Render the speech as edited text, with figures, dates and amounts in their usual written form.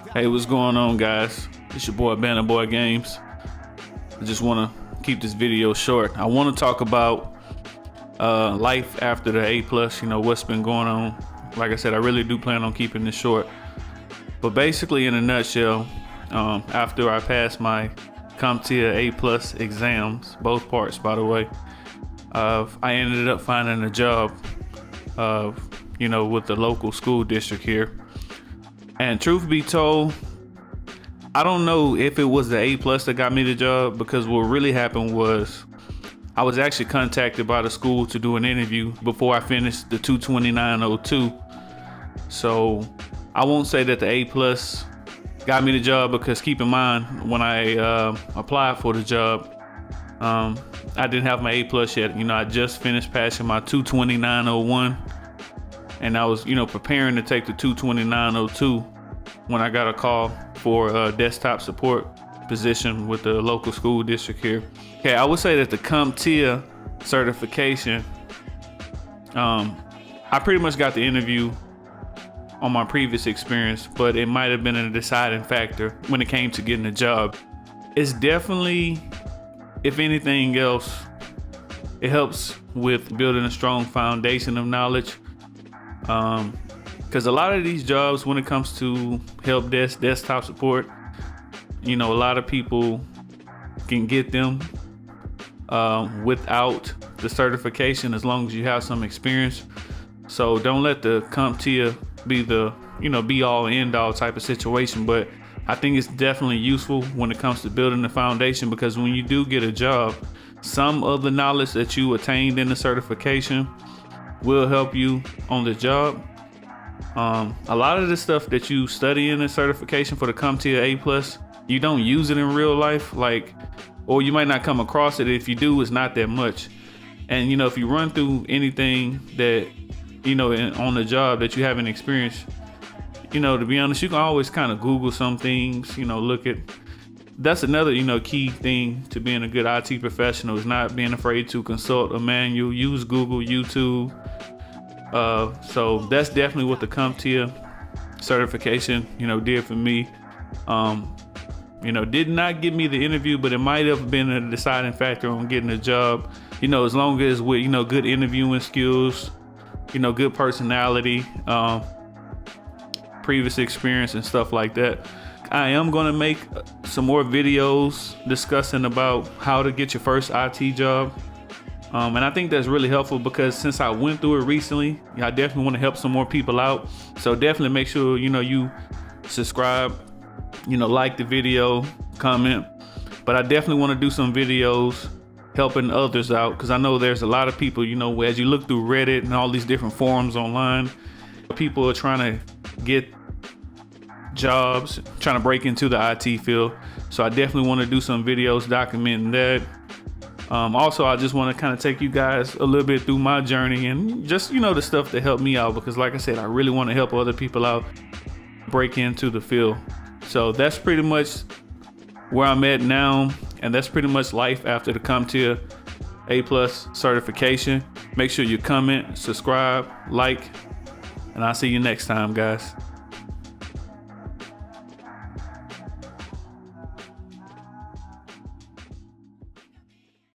Hey, what's going on, guys? It's your boy Banner Boy Games. I just want to keep this video short. I want to talk about life after the A+, what's been going on. Like I said, I really do plan on keeping this short. But basically, in a nutshell, after I passed my Comptia A+ exams, both parts, by the way, I ended up finding a job, with the local school district here. And truth be told, I don't know if it was the A+ that got me the job, because what really happened was I was actually contacted by the school to do an interview before I finished the 229.02. So I won't say that the A+ got me the job, because keep in mind, when I applied for the job, I didn't have my A+ yet. I just finished passing my 229.01. And I was, preparing to take the 229.02 when I got a call for a desktop support position with the local school district here. Okay, I would say that the Comptia certification, I pretty much got the interview on my previous experience, but it might have been a deciding factor when it came to getting a job. It's definitely, if anything else, it helps with building a strong foundation of knowledge. Because a lot of these jobs, when it comes to help desk, desktop support, a lot of people can get them without the certification, as long as you have some experience. So don't let the Comptia be the be all end all type of situation. But I think it's definitely useful when it comes to building the foundation, because when you do get a job, some of the knowledge that you attained in the certification will help you on the job. A lot of the stuff that you study in the certification for the Comptia A+, you don't use it in real life, or you might not come across it. If you do, it's not that much. And if you run through anything that on the job that you haven't experienced, to be honest, you can always kind of Google some things, look at. That's another, key thing to being a good IT professional, is not being afraid to consult a manual, use Google, YouTube. So that's definitely what the Comptia certification, did for me. Did not give me the interview, but it might have been a deciding factor on getting a job. As long as with, good interviewing skills, good personality, previous experience and stuff like that. I am going to make some more videos discussing about how to get your first IT job. And I think that's really helpful, because since I went through it recently, I definitely want to help some more people out. So definitely make sure, you subscribe, like the video, comment. But I definitely want to do some videos helping others out, because I know there's a lot of people, as you look through Reddit and all these different forums online, people are trying to get jobs, trying to break into the IT field. So I definitely want to do some videos documenting that. Also, I just want to kind of take you guys a little bit through my journey, and just, the stuff that helped me out, because like I said, I really want to help other people out break into the field. So that's pretty much where I'm at now, and that's pretty much life after the Comptia A+ certification. Make sure you comment, subscribe, like, and I'll see you next time, guys.